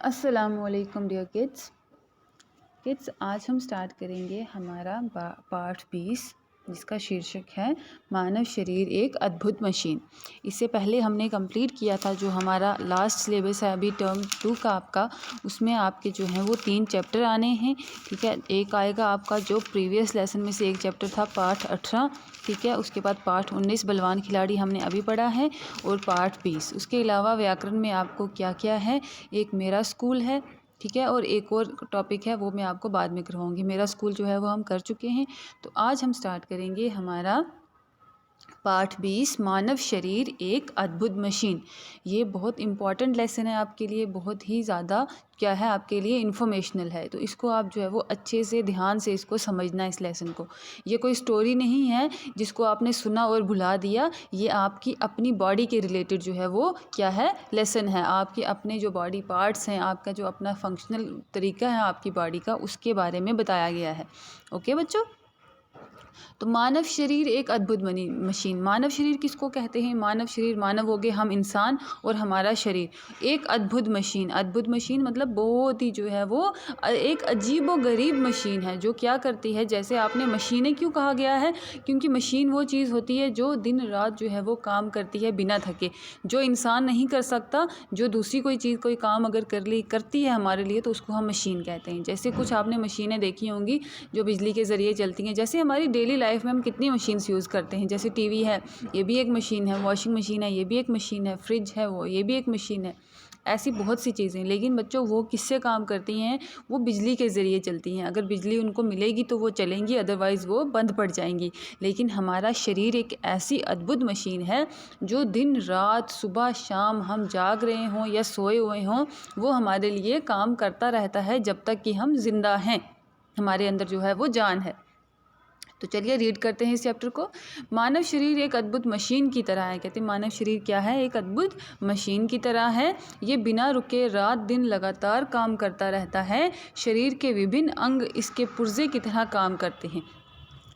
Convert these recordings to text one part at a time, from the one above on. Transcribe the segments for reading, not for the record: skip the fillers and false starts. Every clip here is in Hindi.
अस्सलामुअलैकुम डियर किड्स आज हम स्टार्ट करेंगे हमारा पार्ट 20 जिसका शीर्षक है मानव शरीर एक अद्भुत मशीन। इससे पहले हमने कंप्लीट किया था जो हमारा लास्ट सिलेबस है अभी टर्म 2 का आपका, उसमें आपके जो हैं वो 3 चैप्टर आने हैं। ठीक है, एक आएगा आपका जो प्रीवियस लेसन में से एक चैप्टर था पार्ट 18। ठीक है, उसके बाद पार्ट 19 बलवान खिलाड़ी हमने अभी पढ़ा है और पार्ट 20। उसके अलावा व्याकरण में आपको क्या क्या है, एक मेरा स्कूल है। ठीक है, और एक और टॉपिक है वो मैं आपको बाद में करवाऊँगी। मेरा स्कूल जो है वो हम कर चुके हैं। तो आज हम स्टार्ट करेंगे हमारा पाठ 20 मानव शरीर एक अद्भुत मशीन। ये बहुत इम्पॉर्टेंट लेसन है आपके लिए, बहुत ही ज़्यादा क्या है आपके लिए इन्फॉर्मेशनल है। तो इसको आप जो है वो अच्छे से ध्यान से इसको समझना है इस लेसन को। ये कोई स्टोरी नहीं है जिसको आपने सुना और भुला दिया। ये आपकी अपनी बॉडी के रिलेटेड जो है वो क्या है लेसन है। आपके अपने जो बॉडी पार्ट्स हैं, आपका जो अपना फंक्शनल तरीका है आपकी बॉडी का, उसके बारे में बताया गया है। ओके बच्चों, तो मानव शरीर एक अद्भुत मशीन। मानव शरीर किसको कहते हैं? मानव शरीर, मानव हो गए हम इंसान, और हमारा शरीर एक अद्भुत मशीन। अद्भुत मशीन मतलब बहुत ही जो है वो एक अजीब व गरीब मशीन है जो क्या करती है। जैसे आपने मशीनें क्यों कहा गया है? क्योंकि मशीन वो चीज़ होती है जो दिन रात जो है वो काम करती है बिना थके, जो इंसान नहीं कर सकता। जो दूसरी कोई चीज़ कोई काम अगर करती है हमारे लिए तो उसको हम मशीन कहते हैं। जैसे कुछ आपने मशीनें देखी होंगी जो बिजली के ज़रिए चलती हैं। जैसे हमारी डेली लाइफ में हम कितनी मशीन्स यूज़ करते हैं, जैसे टीवी है, ये भी एक मशीन है। वॉशिंग मशीन है, ये भी एक मशीन है। फ्रिज है, वो ये भी एक मशीन है। ऐसी बहुत सी चीज़ें। लेकिन बच्चों वो किससे काम करती हैं? वो बिजली के ज़रिए चलती हैं। अगर बिजली उनको मिलेगी तो वो चलेंगी, अदरवाइज़ वो बंद पड़ जाएंगी। लेकिन हमारा शरीर एक ऐसी अद्भुत मशीन है जो दिन रात सुबह शाम हम जाग रहे हों या सोए हुए हों, वो हमारे लिए काम करता रहता है जब तक कि हम जिंदा हैं, हमारे अंदर जो है वो जान है। तो चलिए रीड करते हैं इस चैप्टर को। मानव शरीर एक अद्भुत मशीन की तरह है। कहते हैं मानव शरीर क्या है? एक अद्भुत मशीन की तरह है। ये बिना रुके रात दिन लगातार काम करता रहता है। शरीर के विभिन्न अंग इसके पुर्जे की तरह काम करते हैं।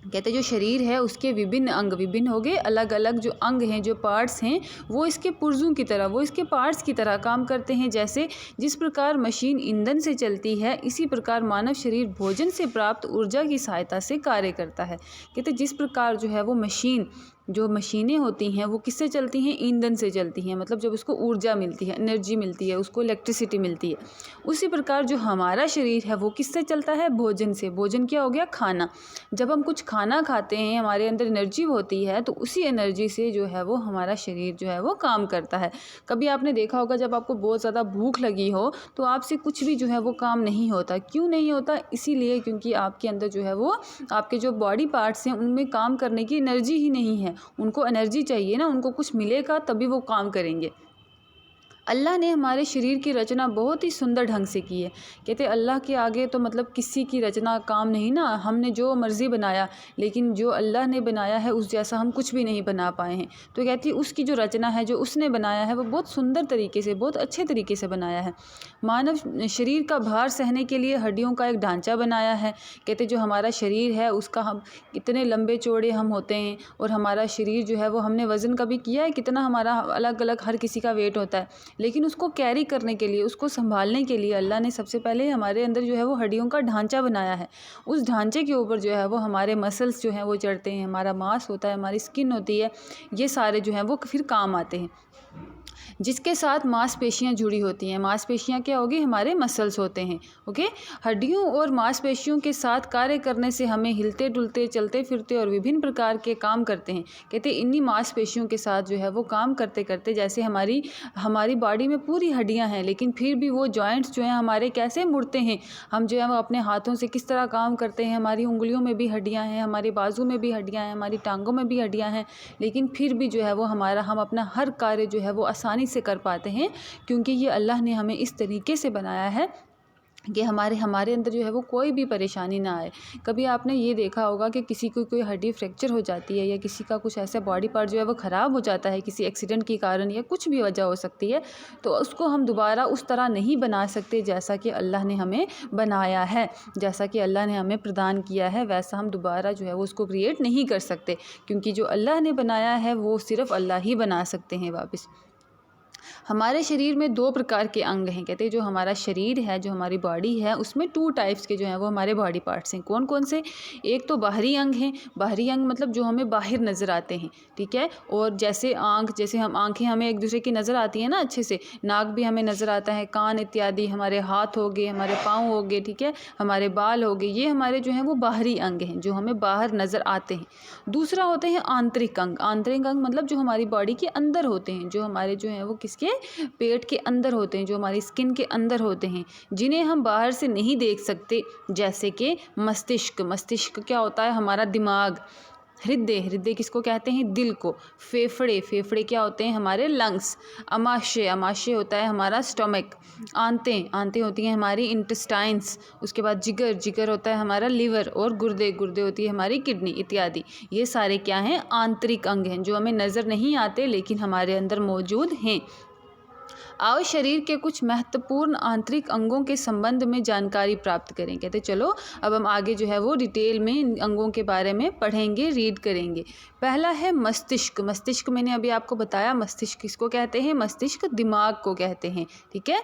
कहते हैं जो शरीर है उसके विभिन्न अंग, विभिन्न हो गए अलग अलग जो अंग हैं, जो पार्ट्स हैं, वो इसके पुर्जों की तरह, वो इसके पार्ट्स की तरह काम करते हैं। जैसे जिस प्रकार मशीन ईंधन से चलती है, इसी प्रकार मानव शरीर भोजन से प्राप्त ऊर्जा की सहायता से कार्य करता है। कहते जिस प्रकार जो है वो मशीन, जो मशीनें होती हैं वो किससे चलती हैं? ईंधन से चलती हैं। मतलब जब उसको ऊर्जा मिलती है, एनर्जी मिलती है, उसको इलेक्ट्रिसिटी मिलती है। उसी प्रकार जो हमारा शरीर है वो किससे चलता है? भोजन से। भोजन क्या हो गया? खाना। जब हम कुछ खाना खाते हैं हमारे अंदर एनर्जी होती है, तो उसी एनर्जी से जो है वो हमारा शरीर जो है वो काम करता है। कभी आपने देखा होगा जब आपको बहुत ज़्यादा भूख लगी हो तो आपसे कुछ भी जो है वो काम नहीं होता। क्यों नहीं होता? इसीलिए क्योंकि आपके अंदर जो है वो आपके जो बॉडी पार्ट्स हैं उनमें काम करने की एनर्जी ही नहीं है। उनको एनर्जी चाहिए ना, उनको कुछ मिलेगा तभी वो काम करेंगे। अल्लाह ने हमारे शरीर की रचना बहुत ही सुंदर ढंग से की है। कहते अल्लाह के आगे तो मतलब किसी की रचना काम नहीं ना। हमने जो मर्ज़ी बनाया, लेकिन जो अल्लाह ने बनाया है उस जैसा हम कुछ भी नहीं बना पाए हैं। तो कहती उसकी जो रचना है, जो उसने बनाया है, वो बहुत सुंदर तरीके से, बहुत अच्छे तरीके से बनाया है। मानव शरीर का भार सहने के लिए हड्डियों का एक ढांचा बनाया है। कहते जो हमारा शरीर है उसका हम कितने लंबे चौड़े हम होते हैं, और हमारा शरीर जो है वो हमने वज़न कभी किया है कितना हमारा अलग अलग हर किसी का वेट होता है। लेकिन उसको कैरी करने के लिए, उसको संभालने के लिए अल्लाह ने सबसे पहले हमारे अंदर जो है वो हड्डियों का ढांचा बनाया है। उस ढांचे के ऊपर जो है वो हमारे मसल्स जो हैं वो चढ़ते हैं, हमारा मांस होता है, हमारी स्किन होती है, ये सारे जो हैं वो फिर काम आते हैं। जिसके साथ मांसपेशियां जुड़ी होती हैं। मांसपेशियां क्या होगी? हमारे मसल्स होते हैं। ओके, हड्डियों और मांसपेशियों के साथ कार्य करने से हमें हिलते डुलते, चलते फिरते और विभिन्न प्रकार के काम करते हैं। कहते हैं इन्हीं मांसपेशियों के साथ जो है वो काम करते करते, जैसे हमारी बॉडी में पूरी हड्डियां हैं लेकिन फिर भी वो जॉइंट्स जो हैं हमारे कैसे मुड़ते हैं, हम जो है वो अपने हाथों से किस तरह काम करते हैं, हमारी उंगलियों में भी हड्डियाँ हैं, हमारे बाजू में भी हड्डियाँ हैं, हमारी टांगों में भी हड्डियाँ हैं, लेकिन फिर भी जो है वो हम अपना हर कार्य जो है वो आसानी से कर पाते हैं। क्योंकि ये अल्लाह ने हमें इस तरीके से बनाया है कि हमारे अंदर जो है वो कोई भी परेशानी ना आए। कभी आपने ये देखा होगा कि किसी को कोई हड्डी फ्रैक्चर हो जाती है, या किसी का कुछ ऐसा बॉडी पार्ट जो है वो ख़राब हो जाता है किसी एक्सीडेंट के कारण, या कुछ भी वजह हो सकती है, तो उसको हम दोबारा उस तरह नहीं बना सकते जैसा कि अल्लाह ने हमें बनाया है। जैसा कि अल्लाह ने हमें प्रदान किया है वैसा हम दोबारा जो है वो उसको क्रिएट नहीं कर सकते, क्योंकि जो अल्लाह ने बनाया है वो सिर्फ़ अल्लाह ही बना सकते हैं वापस। हमारे शरीर में 2 प्रकार के अंग हैं। कहते हैं जो हमारा शरीर है, जो हमारी बॉडी है, उसमें 2 टाइप्स के जो हैं वो हमारे बॉडी पार्ट्स हैं। कौन कौन से? एक तो बाहरी अंग हैं। बाहरी अंग मतलब जो हमें बाहर नज़र आते हैं, ठीक है। और जैसे आँख, जैसे हम आँखें हमें एक दूसरे की नज़र आती हैं ना अच्छे से, नाक भी हमें नज़र आता है, कान इत्यादि, हमारे हाथ हो गए, हमारे पाँव हो गए, ठीक है, हमारे बाल हो गए, ये हमारे जो हैं वो बाहरी अंग हैं जो हमें बाहर नज़र आते हैं। दूसरा होते हैं आंतरिक अंग। आंतरिक अंग मतलब जो हमारी बॉडी के अंदर होते हैं, जो हमारे जो हैं वो किसके पेट के अंदर होते हैं, जो हमारी स्किन के अंदर होते हैं, जिन्हें हम बाहर से नहीं देख सकते। जैसे कि मस्तिष्क। मस्तिष्क क्या होता है? हमारा दिमाग। हृदय। हृदय किसको कहते हैं? दिल को। फेफड़े। फेफड़े क्या होते हैं? हमारे लंग्स। अमाशय। अमाशय होता है हमारा स्टमक। आंतें। आंतें होती हैं हमारी इंटेस्टाइन्स। उसके बाद जिगर। जिगर होता है हमारा लिवर। और गुर्दे। गुर्दे होती है हमारी किडनी इत्यादि। ये सारे क्या हैं? आंतरिक अंग हैं जो हमें नज़र नहीं आते लेकिन हमारे अंदर मौजूद हैं। आओ शरीर के कुछ महत्वपूर्ण आंतरिक अंगों के संबंध में जानकारी प्राप्त करें। कहते चलो अब हम आगे जो है वो डिटेल में इन अंगों के बारे में पढ़ेंगे, रीड करेंगे। पहला है मस्तिष्क। मस्तिष्क मैंने अभी आपको बताया, मस्तिष्क किसको कहते हैं? मस्तिष्क दिमाग को कहते हैं, ठीक है।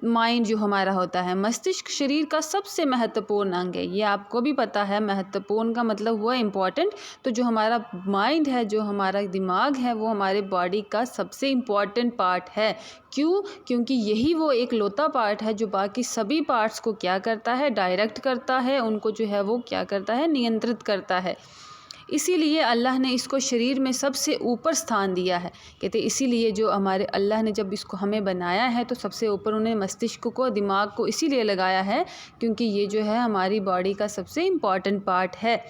माइंड जो हमारा होता है। मस्तिष्क शरीर का सबसे महत्वपूर्ण अंग है, ये आपको भी पता है। महत्वपूर्ण का मतलब हुआ इम्पॉर्टेंट। तो जो हमारा माइंड है, जो हमारा दिमाग है, वो हमारे बॉडी का सबसे इम्पॉर्टेंट पार्ट है। क्यों? क्योंकि यही वो एक लौता पार्ट है जो बाकी सभी पार्ट्स को क्या करता है? डायरेक्ट करता है, उनको जो है वो क्या करता है? नियंत्रित करता है। इसीलिए अल्लाह ने इसको शरीर में सबसे ऊपर स्थान दिया है। कहते इसीलिए जो हमारे अल्लाह ने जब इसको हमें बनाया है तो सबसे ऊपर उन्हें मस्तिष्क को, दिमाग को इसीलिए लगाया है क्योंकि ये जो है हमारी बॉडी का सबसे इम्पॉर्टेंट पार्ट है।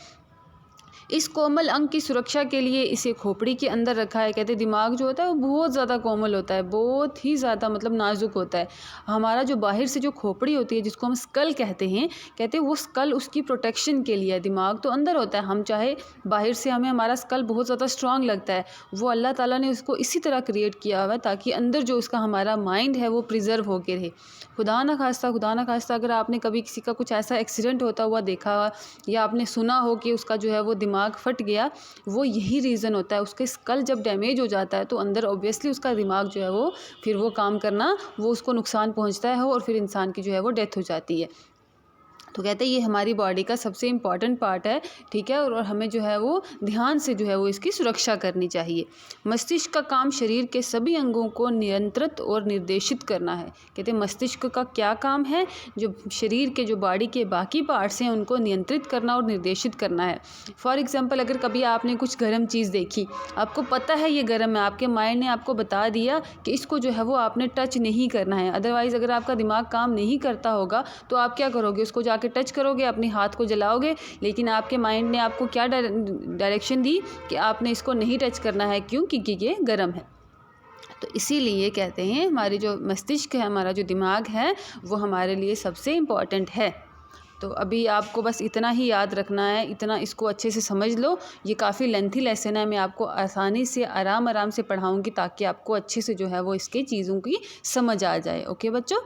इस कोमल अंग की सुरक्षा के लिए इसे खोपड़ी के अंदर रखा है। कहते दिमाग जो होता है वो बहुत ज़्यादा कोमल होता है, बहुत ही ज़्यादा मतलब नाजुक होता है। हमारा जो बाहर से जो खोपड़ी होती है जिसको हम स्कल कहते हैं, कहते वो स्कल उसकी प्रोटेक्शन के लिए है। दिमाग तो अंदर होता है, हम चाहे बाहर से हमें हमारा स्कल बहुत ज़्यादा स्ट्रांग लगता है, वो अल्लाह ताला ने उसको इसी तरह क्रिएट किया हुआ है ताकि अंदर जो उसका हमारा माइंड है वो प्रिजर्व होके रहे। खुदा ना खास्ता अगर आपने कभी किसी का कुछ ऐसा एक्सीडेंट होता हुआ देखा या आपने सुना हो कि उसका जो है वो दिमाग फट गया, वो यही रीज़न होता है। उसके स्कल जब डैमेज हो जाता है तो अंदर ऑब्वियसली उसका दिमाग जो है वो फिर वो काम करना, वो उसको नुकसान पहुंचता है और फिर इंसान की जो है वो डेथ हो जाती है। तो कहते हैं ये हमारी बॉडी का सबसे इम्पॉर्टेंट पार्ट है, ठीक है। और हमें जो है वो ध्यान से जो है वो इसकी सुरक्षा करनी चाहिए। मस्तिष्क का काम शरीर के सभी अंगों को नियंत्रित और निर्देशित करना है। कहते हैं मस्तिष्क का क्या काम है? जो शरीर के, जो बॉडी के बाकी पार्ट्स हैं उनको नियंत्रित करना और निर्देशित करना है। फॉर एग्जाम्पल अगर कभी आपने कुछ गर्म चीज़ देखी, आपको पता है ये गर्म है, आपके माइंड ने आपको बता दिया कि इसको जो है वो आपने टच नहीं करना है। अदरवाइज़ अगर आपका दिमाग काम नहीं करता होगा तो आप क्या करोगे? उसको जाके टच करोगे, अपने हाथ को जलाओगे, लेकिन आपके माइंड ने आपको क्या डायरेक्शन दी कि आपने इसको नहीं टच करना है। क्यों? क्योंकि ये गर्म है। तो इसीलिए कहते हैं हमारी जो मस्तिष्क है, हमारा जो दिमाग है, वो हमारे लिए सबसे इम्पॉर्टेंट है। तो अभी आपको बस इतना ही याद रखना है, इतना इसको अच्छे से समझ लो। ये काफ़ी लेंथी लेसन है, मैं आपको आसानी से आराम से पढ़ाऊँगी ताकि आपको अच्छे से जो है वो इसके चीज़ों की समझ आ जाए। ओके बच्चों?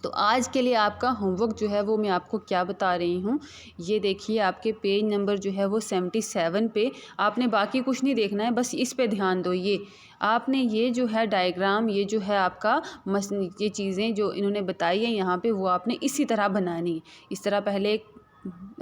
तो आज के लिए आपका होमवर्क जो है वो मैं आपको क्या बता रही हूँ, ये देखिए आपके पेज नंबर जो है वो 77 पे। आपने बाकी कुछ नहीं देखना है, बस इस पे ध्यान दो। ये आपने ये जो है डायग्राम, ये जो है आपका ये चीज़ें जो इन्होंने बताई है यहाँ पे, वो आपने इसी तरह बनानी है। इस तरह पहले एक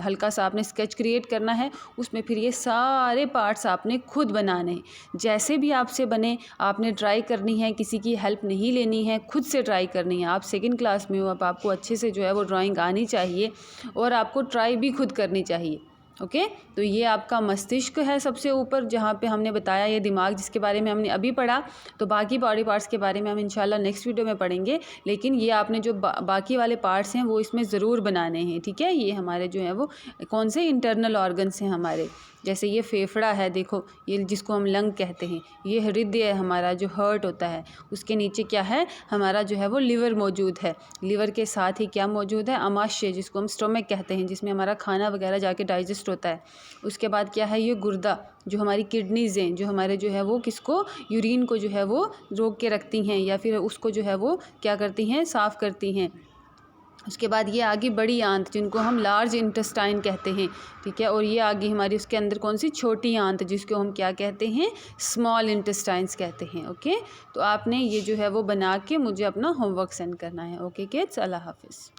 हल्का सा आपने स्केच क्रिएट करना है, उसमें फिर ये सारे पार्ट्स आपने खुद बनाने हैं। जैसे भी आपसे बने आपने ट्राई करनी है, किसी की हेल्प नहीं लेनी है, खुद से ट्राई करनी है। आप सेकंड क्लास में हो, अब आपको अच्छे से जो है वो ड्राइंग आनी चाहिए और आपको ट्राई भी खुद करनी चाहिए। ओके, तो ये आपका मस्तिष्क है सबसे ऊपर, जहाँ पे हमने बताया ये दिमाग जिसके बारे में हमने अभी पढ़ा। तो बाकी बॉडी पार्ट्स के बारे में हम इंशाल्लाह नेक्स्ट वीडियो में पढ़ेंगे, लेकिन ये आपने जो बाकी वाले पार्ट्स हैं वो इसमें ज़रूर बनाने हैं, ठीक है। ये हमारे जो है वो कौन से इंटरनल ऑर्गन्स हैं हमारे, जैसे ये फेफड़ा है, देखो ये जिसको हम लंग कहते हैं। ये हृदय है हमारा जो हर्ट होता है। उसके नीचे क्या है? हमारा जो है वो लिवर मौजूद है। लिवर के साथ ही क्या मौजूद है? अमाशय, जिसको हम स्टोमक कहते हैं, जिसमें हमारा खाना वगैरह जाके डाइजेस्ट होता है। उसके बाद क्या है? ये गुर्दा, जो हमारी किडनीज़ हैं, जो हमारे जो है वो किसको, यूरिन को जो है वो रोक के रखती हैं या फिर उसको जो है वो क्या करती हैं? साफ़ करती हैं। उसके बाद ये आगे बड़ी आंत जिनको हम लार्ज इंटेस्टाइन कहते हैं, ठीक है। और ये आगे हमारी उसके अंदर कौन सी छोटी आंत जिसको हम क्या कहते हैं, स्मॉल इंटेस्टाइन्स कहते हैं। ओके, तो आपने ये जो है वो बना के मुझे अपना होमवर्क सेंड करना है। ओके किड्स, अल्लाह हाफिज़।